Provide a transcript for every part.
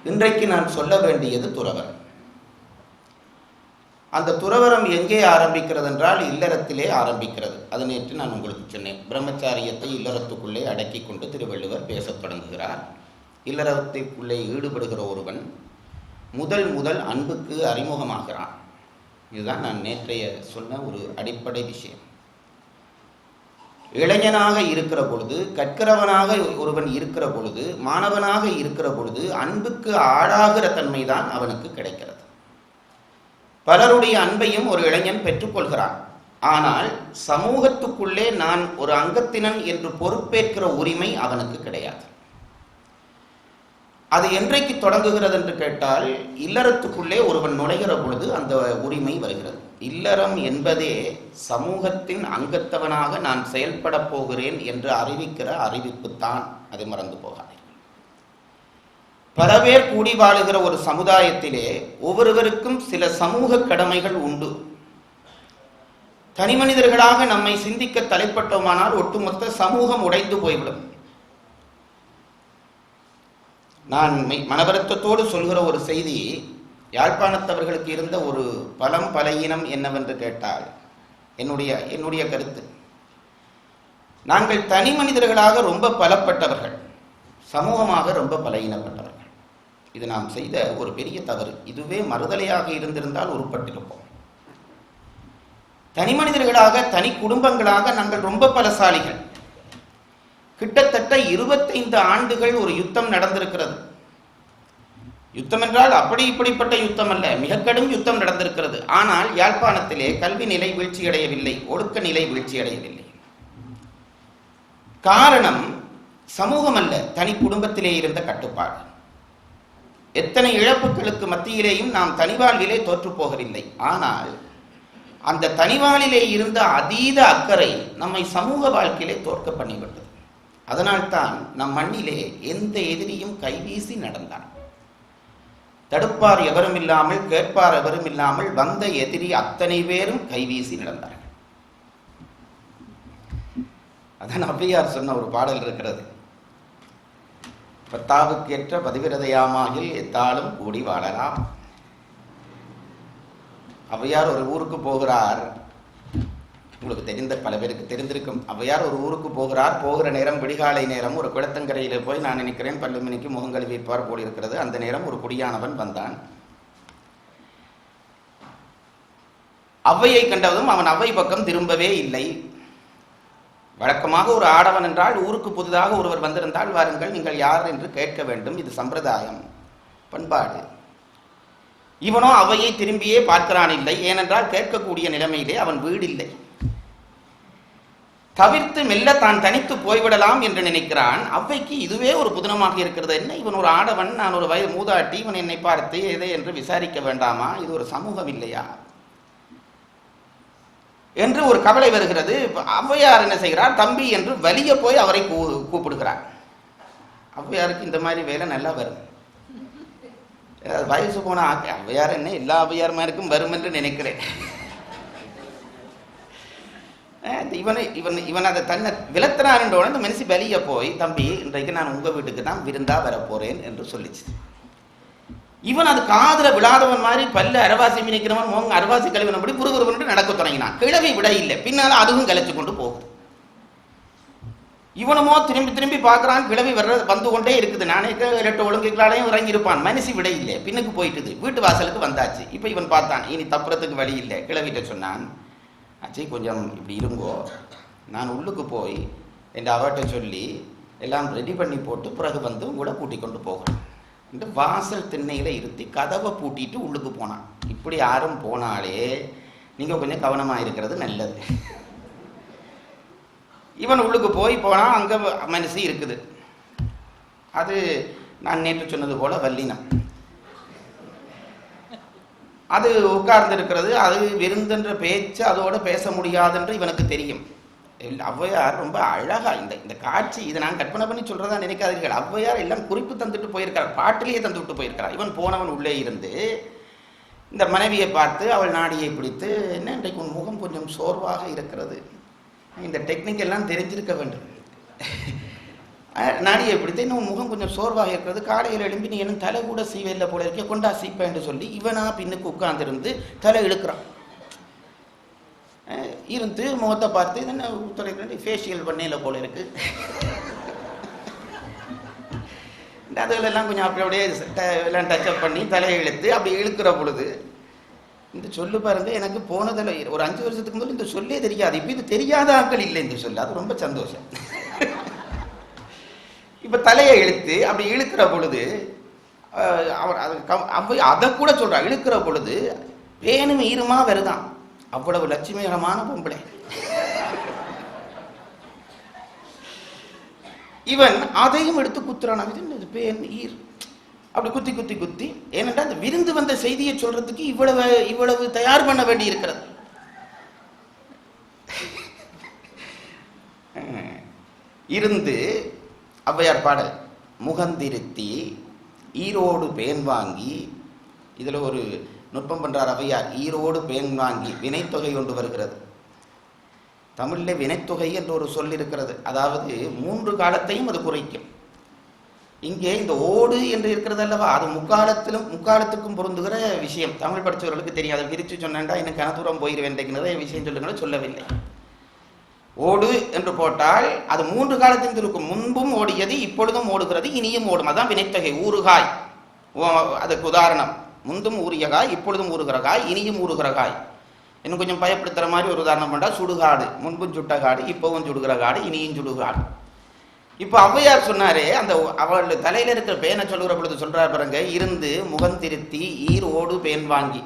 இன்றைக்கு நான் சொல்ல வேண்டியது துறவரம். அந்த துறவரம் எங்கே ஆரம்பிக்கிறது என்றால் இல்லறத்திலே ஆரம்பிக்கிறது. அது நேற்று நான் உங்களுக்கு சொன்னேன். பிரம்மச்சாரியத்தை இல்லறத்துக்குள்ளே அடக்கி கொண்டு திருவள்ளுவர் பேசத் தொடங்குகிறார். இல்லறத்திற்குள்ளே ஈடுபடுகிற ஒருவன் முதல் அன்புக்கு அறிமுகமாகிறான். இதுதான் நான் நேற்றைய சொன்ன ஒரு அடிப்படை விஷயம். இளைஞனாக இருக்கிற பொழுது, கற்கிறவனாக ஒருவன் இருக்கிற பொழுது, மாணவனாக இருக்கிற பொழுது அன்புக்கு ஆளாகிற தன்மைதான் அவனுக்கு கிடைக்கிறது. பலருடைய அன்பையும் ஒரு இளைஞன் பெற்றுக்கொள்கிறான். ஆனால் சமூகத்துக்குள்ளே நான் ஒரு அங்கத்தினன் என்று பொறுப்பேற்கிற உரிமை அவனுக்கு கிடையாது. அது என்றைக்கு தொடங்குகிறது என்று கேட்டால், இல்லறத்துக்குள்ளே ஒருவன் நுழைகிற பொழுது அந்த உரிமை வருகிறது. இல்லறம் என்பதே சமூகத்தின் அங்கத்தவனாக நான் செயல்பட போகிறேன் என்று அறிவிக்கிற அறிவிப்புத்தான். அதை மறந்து போகாதீர்கள். பல பேர் கூடி வாழுகிற ஒரு சமுதாயத்திலே ஒவ்வொருவருக்கும் சில சமூக கடமைகள் உண்டு. தனி மனிதர்களாக நம்மை சிந்திக்க தலைப்பட்டோமானால் ஒட்டுமொத்த சமூகம் உடைந்து போய்விடும். நான் மனவருத்தத்தோடு சொல்கிற ஒரு செய்தி, யாழ்ப்பாணத்தவர்களுக்கு இருந்த ஒரு பலம் பலகீனம் என்னவென்று கேட்டால், என்னுடைய கருத்து, நாங்கள் தனி மனிதர்களாக ரொம்ப பலப்பட்டவர்கள், சமூகமாக ரொம்ப பலகீனப்பட்டவர்கள். இது நாம் செய்த ஒரு பெரிய தவறு. இதுவே மறுதலையாக இருந்திருந்தால் உருப்பட்டிருப்போம். தனி மனிதர்களாக, தனி குடும்பங்களாக நாங்கள் ரொம்ப பலசாலிகள். கிட்டத்தட்ட 25 ஆண்டுகள் ஒரு யுத்தம் நடந்திருக்கிறது. யுத்தம் என்றால் அப்படி இப்படிப்பட்ட யுத்தம் அல்ல, மிக கடும் யுத்தம் நடந்திருக்கிறது. ஆனால் யாழ்ப்பாணத்திலே கல்வி நிலை வீழ்ச்சியடையவில்லை, ஒழுக்க நிலை வீழ்ச்சியடையவில்லை. காரணம் சமூகம் அல்ல, தனி குடும்பத்திலே இருந்த கட்டுப்பாடு. எத்தனை இழப்புகளுக்கு மத்தியிலேயும் நாம் தனிவாழ்விலே தோற்று போகவில்லை. ஆனால் அந்த தனிவாழ்விலே இருந்த அதீத அக்கறை நம்மை சமூக வாழ்க்கையிலே தோற்க பண்ணிவிட்டது. அதனால்தான் நம் மண்ணிலே எந்த எதிரியும் கைவீசி நடந்தான். தடுப்பார் எவரும் இல்லாமல், கேட்பார் எவரும் இல்லாமல் வந்த எதிரி அத்தனை பேரும் கைவீசி நடந்தார்கள். அதான் ஔவையார் சொன்ன ஒரு பாடல் இருக்கிறது. பத்தாவுக்கேற்ற பதிவிரதையாமாகில் எத்தாலும் கூடி வாழலாம். ஔவையார் ஒரு ஊருக்கு போகிறார். உங்களுக்கு தெரிந்த பல பேருக்கு தெரிந்திருக்கும். ஔவையார் ஒரு ஊருக்கு போகிறார். போகிற நேரம் விடிகாலை நேரம். ஒரு குளத்தங்கரையில் போய் நான் நினைக்கிறேன் 12 மணிக்கு முகங்கழுவி வைப்பார் போல் இருக்கிறது. அந்த நேரம் ஒரு குடியானவன் வந்தான். ஔவையை கண்டதும் அவன் ஔவை பக்கம் திரும்பவே இல்லை. வழக்கமாக ஒரு ஆடவன் என்றால் ஊருக்கு புதிதாக ஒருவர் வந்திருந்தால், வாருங்கள் நீங்கள் யார் என்று கேட்க வேண்டும். இது சம்பிரதாயம், பண்பாடு. இவனோ ஔவையை திரும்பியே பார்க்கிறான் இல்லை. ஏனென்றால் கேட்கக்கூடிய நிலைமையிலே அவன் வீடு இல்லை. தவிர்த்து மெல்ல தான் தனித்து போய்விடலாம் என்று நினைக்கிறான். ஔவைக்கு இதுவே ஒரு புதினமாக இருக்கிறது. என்ன, இவன் ஒரு ஆடவன், நான் ஒரு வயது மூதாட்டி, இவன் என்னை பார்த்து எதை என்று விசாரிக்க வேண்டாமா? இது ஒரு சமூகம் இல்லையா என்று ஒரு கவலை வருகிறது. ஔவையார் என்ன செய்கிறார்? தம்பி என்று வலிய போய் அவரை கூப்பிடுகிறார். ஔவையாருக்கு இந்த மாதிரி வேலை நல்லா வரும். வயசு போன ஔவையார் என்ன, எல்லா ஔவையார்மாருக்கும் வரும் என்று நினைக்கிறேன். இவன் அதை தன்னை விளத்தினார் என்றோட இந்த மனுஷி வெளியே போய், தம்பி இன்றைக்கு நான் உங்க வீட்டுக்கு தான் விருந்தா வரப்போறேன் என்று சொல்லிச்சு. இவன் அது காதுல விழாதவன் மாதிரி பல்ல அரவாசி மினிக்கிறவன் மோங்க அரவாசி கழிவனபடி புருகுருவன் நடக்க தொடங்கினான். கிழவி விட இல்லை, பின்னால அதுவும் கலைச்சு கொண்டு போகுது. இவனுமோ திரும்பி திரும்பி பார்க்கறான். கிழவி வந்து கொண்டே இருக்குது. நானே 8 ஒழுங்குகளாலையும் இறங்கி இருப்பான். மனுஷி விட இல்லை, பின்னுக்கு போயிட்டுது. வீட்டு வாசலுக்கு வந்தாச்சு. இப்ப இவன் பார்த்தான், இனி தப்புறத்துக்கு வழி இல்லை. கிழவிட்ட சொன்னான், அச்சி கொஞ்சம் இப்படி இருங்கோ, நான் உள்ளுக்கு போய் என் அவட்ட சொல்லி எல்லாம் ரெடி பண்ணி போட்டு பிறகு வந்து உங்களை கூட்டிக் கொண்டு போகிறேன் இந்த வாசல் திண்ணையில இருத்தி கதவை பூட்டிட்டு உள்ளுக்கு போனான். இப்படி யாரும் போனாலே நீங்க கொஞ்சம் கவனமா இருக்கிறது நல்லது. இவன் உள்ளுக்கு போனா அங்க மனசு இருக்குது. அது நான் நேற்று சொன்னது போல வல்லினம். அது உட்கார்ந்து இருக்கிறது. அது விருந்தென்ற பேச்சு அதோட பேச முடியாதுன்று இவனுக்கு தெரியும். ஔவையார் ரொம்ப அழகா இந்த காட்சி, இதை நான் கற்பனை பண்ணி சொல்றதா நினைக்காதீர்கள். ஔவையார் எல்லாம் குறிப்பு தந்துட்டு போயிருக்கிறார், பாட்டிலேயே தந்து விட்டு போயிருக்கிறார். இவன் போனவன் உள்ளே இருந்து இந்த மனைவியை பார்த்து அவள் நாடியை பிடித்து, என்ன இன்றைக்கு உன் முகம் கொஞ்சம் சோர்வாக இருக்கிறது, இந்த டெக்னிக் எல்லாம் தெரிஞ்சிருக்க வேண்டும். நாடியை பிடித்து இன்னும் முகம் கொஞ்சம் சோர்வாக இருக்கிறது, காலையில் எழும்பி நீ என்ன தலை கூட சீவையில் போல இருக்க, கொண்டா சீப்பேன் என்று சொல்லி இவனா பின்னுக்கு உட்கார்ந்துருந்து தலை இழுக்கிறான். இருந்து முகத்தை பார்த்து என்ன உத்தரவு ஃபேஷியல் பண்ணையில் போல இருக்கு, அதுகளெல்லாம் கொஞ்சம் அப்படி அப்படியே எல்லாம் டச்சப் பண்ணி தலையை இழுத்து அப்படி இழுக்கிற பொழுது இந்த சொல்லு பாருங்க, எனக்கு போனதில் ஒரு 5 வருஷத்துக்கு முதல்ல இந்த சொல்லே தெரியாது. இப்போ இது தெரியாத ஆட்கள் இல்லை இந்த சொல்லு, அது ரொம்ப சந்தோஷம். இப்போ தலையை இழுத்து அப்படி இழுக்கிற பொழுது அவர் அதை கூட சொல்றா, இழுக்கிற பொழுது பேனும் ஈருமா வருதான், அவ்வளவு லட்சுமிகரமான பொம்பளை. இவன் அதையும் எடுத்து குத்துறான், பேன் ஈர் அப்படி குத்தி குத்தி குத்தி. ஏனென்றால் அந்த விருந்து வந்த செய்தியை சொல்றதுக்கு இவ்வளவு தயார் பண்ண வேண்டி இருக்கிறது. இருந்து ஔவையார் பாடல், முகந்திருத்தி ஈரோடு பேன் வாங்கி. இதுல ஒரு நுட்பம் பண்றார் ஔவையார், ஈரோடு பேன் வாங்கி வினைத்தொகை கொண்டு வருகிறது. தமிழ்ல வினைத்தொகை என்ற ஒரு சொல் இருக்கிறது, அதாவது 3 காலத்தையும் அது குறைக்கும். இங்கே இந்த ஓடு என்று இருக்கிறது அல்லவா, அது முக்காலத்துக்கும் பொருந்துகிற விஷயம். தமிழ் படித்தவர்களுக்கு தெரியாது, பிரித்து சொன்னா எனக்கு கனதூரம் போயிருவேன் நிறைய விஷயம் சொல்லுங்க சொல்லவில்லை. ஓடு என்று போட்டால் அது 3 காலத்தின் இருக்கும். முன்பும் ஓடியது, இப்பொழுதும் ஓடுகிறது, இனியும் ஓடும். அதான் வினைத்தொகை. ஊறுகாய் அதுக்கு உதாரணம். முன்பும் ஊறிய காய், இப்பொழுதும் ஊறுகிற காய், இனியும் ஊறுகிற காய். இன்னும் கொஞ்சம் பயப்படுத்துற மாதிரி ஒரு உதாரணம் பண்ணா சுடுகாடு, முன்பும் சுட்ட காடு, இப்பவும் சுடுகிற காடு, இனியும் சுடுகாடு. இப்ப ஔவையார் சொன்னாரே, அந்த அவள் தலையில இருக்கிற பேனை சொல்லுகிற பொழுது சொல்றாரு பாருங்க, இருந்து முகந்திருத்தி ஈர் ஓடு பேன் வாங்கி.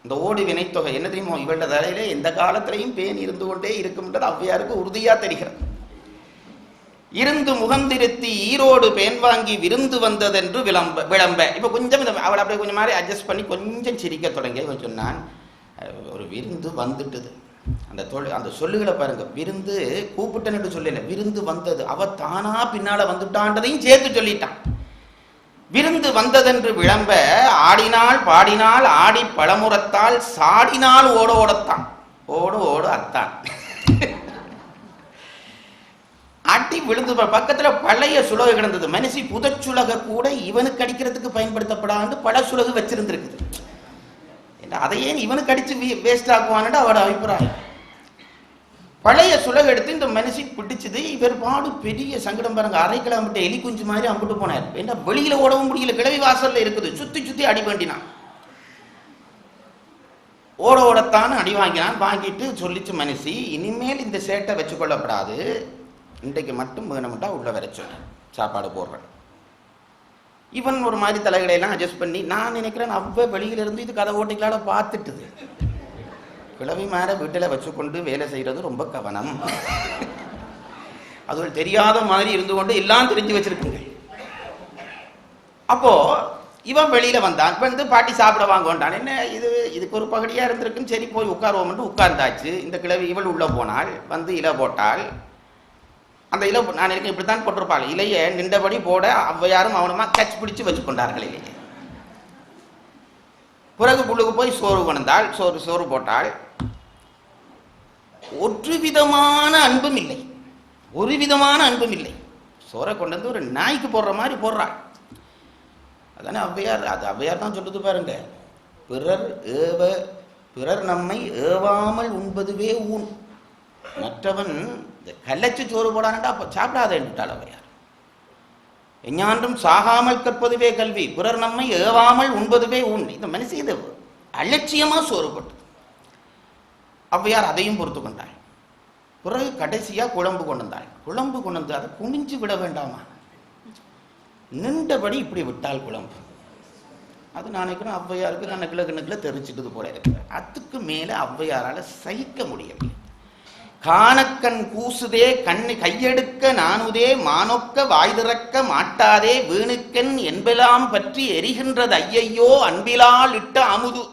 இந்த ஓடு வினைத்தொகை என்ன தெரியுமோ, இவளோட தலையில எந்த காலத்திலையும் பேன் இருந்து கொண்டே இருக்கும்ன்றது ஔவையாருக்கு உறுதியா தெரிகிறது. இருந்து முகந்திருத்தி ஈரோடு பேன் வாங்கி விருந்து வந்ததென்று விளம்ப. இப்ப கொஞ்சம் அவள் அப்படியே கொஞ்சம் மாதிரி அட்ஜஸ்ட் பண்ணி கொஞ்சம் சிரிக்க தொடங்கி இவன் சொன்னான், ஒரு விருந்து வந்துட்டுது. அந்த சொல்லுகளை பாருங்க, விருந்து கூப்பிட்டன்னு சொல்லல, விருந்து வந்தது. அவ தானா பின்னால வந்துட்டான்றதையும் சேர்த்து சொல்லிட்டான். விருந்து வந்ததென்று விளம்ப ஆடினால் பாடினால் ஆடி பழமுறத்தால் சாடினால் ஓட ஓடத்தான், ஓடு ஓடு அத்தான். அடி விழுந்து பக்கத்துல பழைய சுலகு கிடந்தது. மனசி புதச்சுலக கூட இவனுக்கு அடிக்கிறதுக்கு பயன்படுத்தப்படாது பல சுலகு வச்சிருந்திருக்குது. அதையே இவனுக்கு அடிச்சு வேஸ்ட் ஆக்குவான்னு அவட அபிப்பிராயம். பழைய சுலகு எடுத்து இந்த மனசி பிடிச்சது. இவர் பாடு பெரிய சங்கடம் பாருங்க, 1/2 கிலோமீட்டர் எலி குஞ்சு மாதிரி அம்பிட்டு போனார். ஏன்னா வெளியில ஓடவும் முடியல, கிளவி வாசல்ல இருக்குது, சுத்தி சுத்தி அடி வேண்டினான். ஓட ஓடத்தான் அடி வாங்கினான். வாங்கிட்டு சொல்லிச்சு மனசி, இனிமேல் இந்த சேட்டை வச்சு கொள்ளப்படாது, இன்றைக்கு மட்டும் வேணும்ட்டா உள்ள வர சொல்ல சாப்பாடு போடுறேன். இவன் ஒரு மாதிரி தலைகளையெல்லாம் அட்ஜஸ்ட் பண்ணி, நான் நினைக்கிறேன் அவ்வளோ வெளியில இருந்து இது கதை ஓட்டிக்கலால பார்த்துட்டுது. கிழவி மேல வீட்டில் வச்சுக்கொண்டு வேலை செய்யறது ரொம்ப கவனம். அது தெரியாத மாதிரி இருந்து கொண்டு எல்லாம் தெரிஞ்சு வச்சிருக்குங்க. அப்போ இவன் வெளியில வந்தான், வந்து பாட்டி சாப்பிட வாங்கோண்டான். என்ன இதுக்கு ஒரு பகுதியா இருந்திருக்குன்னு, சரி போய் உட்காருவோம்னு உட்கார்ந்தாச்சு. இந்த கிழவி இவள் உள்ள போனால் வந்து இலை போட்டால், அந்த இலை நான் நினைக்கிறேன் இப்படித்தான் போட்டிருப்பாள். இலையை நின்றபடி போட ஔவையாரும் அவனுமா கட்சி பிடிச்சு வச்சு கொண்டார்கள் இலையை. பிறகு புள்ளுக்கு போய் சோறு கொண்டாள், சோறு போட்டாள். ஒரு விதமான அன்பும் இல்லை, ஒரு விதமான அன்பும் இல்லை. சோறை கொண்டு வந்து ஒரு நாய்க்கு போடுற மாதிரி போடுறாள். அதானே ஔவையார், அது ஔவையார் தான் சொல்லுது பாருங்க, பிறர் நம்மை ஏவாமல் உண்பதுவே ஊன். மற்றவன் கல்லச்சு சோறு போடான்டா அப்ப சாப்பிடாத என்றாள் ஔவையார். எஞ்ஞான்றும் சாகாமல் கற்பதுவே கல்வி, பிறர் நம்மை ஏவாமல் உண்பதுவே ஊன். இந்த மனுஷன் இது அலட்சியமா சோறு போட்டு ஔவையார் அதையும் பொறுத்து கொண்டாள். பிறகு கடைசியா குழம்பு கொண்டு வந்தாள். குழம்பு கொண்டு வந்து அதை குனிஞ்சு விட வேண்டாமா, நின்றபடி இப்படி விட்டால் குழம்பு. அது நினைக்கிறேன் ஔவையாருக்கு நான் கிழக்கு தெரிஞ்சுட்டது போல இருக்கு. அதுக்கு மேல ஔவையாரால சகிக்க முடியவில்லை. காணக்கண் கூசுதே கண்ணு கையெடுக்க நானுதே மானொக்க வாய் திறக்க மாட்டாதே வீணுக்கண் என்பெல்லாம் பற்றி எரிகின்றது ஐயையோ அன்பிலால் இட்ட அமுது.